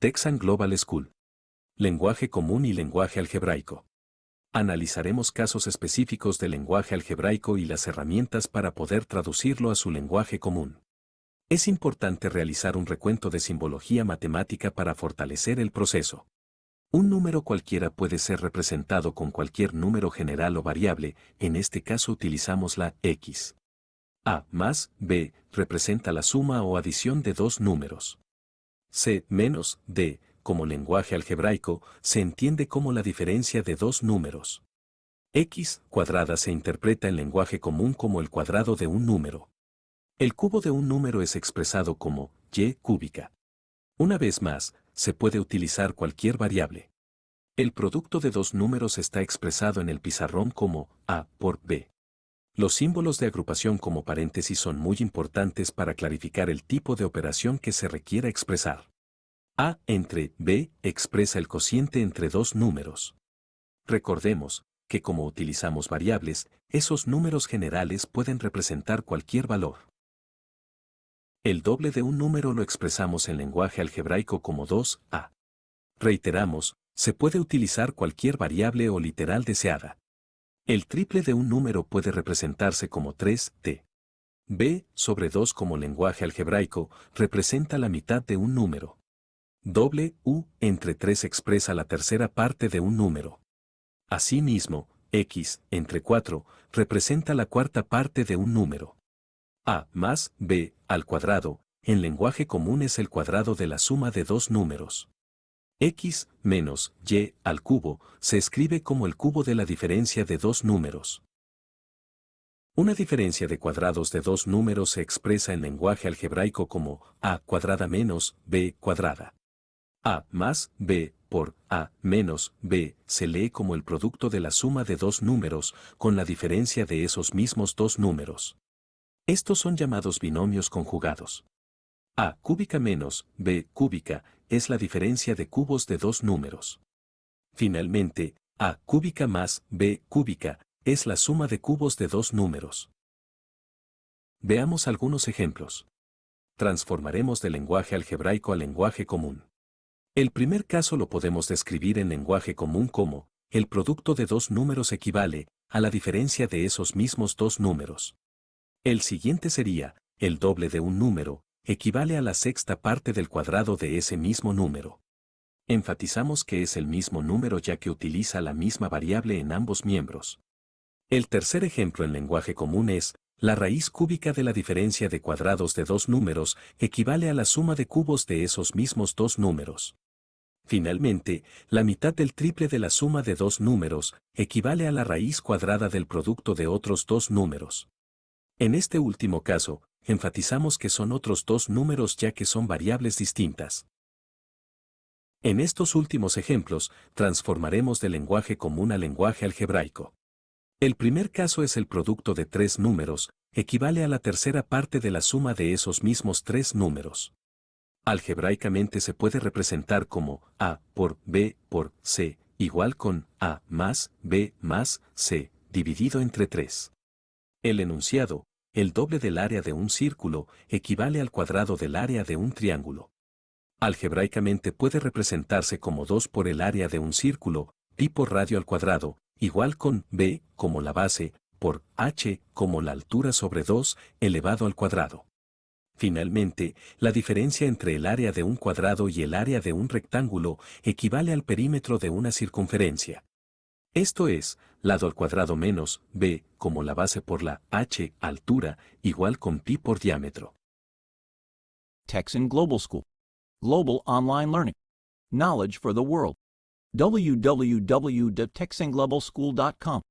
Texan Global School. Lenguaje común y lenguaje algebraico. Analizaremos casos específicos del lenguaje algebraico y las herramientas para poder traducirlo a su lenguaje común. Es importante realizar un recuento de simbología matemática para fortalecer el proceso. Un número cualquiera puede ser representado con cualquier número general o variable, en este caso utilizamos la x. A más b representa la suma o adición de dos números. C menos d, como lenguaje algebraico, se entiende como la diferencia de dos números. X cuadrada se interpreta en lenguaje común como el cuadrado de un número. El cubo de un número es expresado como y cúbica. Una vez más, se puede utilizar cualquier variable. El producto de dos números está expresado en el pizarrón como a por b. Los símbolos de agrupación como paréntesis son muy importantes para clarificar el tipo de operación que se requiera expresar. A entre b expresa el cociente entre dos números. Recordemos que como utilizamos variables, esos números generales pueden representar cualquier valor. El doble de un número lo expresamos en lenguaje algebraico como 2a. Reiteramos, se puede utilizar cualquier variable o literal deseada. El triple de un número puede representarse como 3t. b sobre 2 como lenguaje algebraico representa la mitad de un número. Doble u entre 3 expresa la tercera parte de un número. Asimismo, x entre 4 representa la cuarta parte de un número. A más b al cuadrado, en lenguaje común es el cuadrado de la suma de dos números. X menos y al cubo se escribe como el cubo de la diferencia de dos números. Una diferencia de cuadrados de dos números se expresa en lenguaje algebraico como a cuadrada menos b cuadrada. A más b por a menos b se lee como el producto de la suma de dos números con la diferencia de esos mismos dos números. Estos son llamados binomios conjugados. A cúbica menos b cúbica es la diferencia de cubos de dos números. Finalmente, a cúbica más b cúbica es la suma de cubos de dos números. Veamos algunos ejemplos. Transformaremos del lenguaje algebraico al lenguaje común. El primer caso lo podemos describir en lenguaje común como, el producto de dos números equivale a la diferencia de esos mismos dos números. El siguiente sería, el doble de un número, equivale a la sexta parte del cuadrado de ese mismo número. Enfatizamos que es el mismo número ya que utiliza la misma variable en ambos miembros. El tercer ejemplo en lenguaje común es, la raíz cúbica de la diferencia de cuadrados de dos números equivale a la suma de cubos de esos mismos dos números. Finalmente, la mitad del triple de la suma de dos números equivale a la raíz cuadrada del producto de otros dos números. En este último caso, enfatizamos que son otros dos números ya que son variables distintas. En estos últimos ejemplos, transformaremos del lenguaje común al lenguaje algebraico. El primer caso es el producto de tres números, equivale a la tercera parte de la suma de esos mismos tres números. Algebraicamente se puede representar como a por b por c, igual con a más b más c, dividido entre 3. El enunciado, el doble del área de un círculo, equivale al cuadrado del área de un triángulo. Algebraicamente puede representarse como 2 por el área de un círculo, pi por radio al cuadrado, igual con b como la base, por h como la altura sobre 2 elevado al cuadrado. Finalmente, la diferencia entre el área de un cuadrado y el área de un rectángulo equivale al perímetro de una circunferencia. Esto es, lado al cuadrado menos b, como la base por la h, altura, igual con pi por diámetro. Texan Global School. Global Online Learning. Knowledge for the World. www.texanglobalschool.com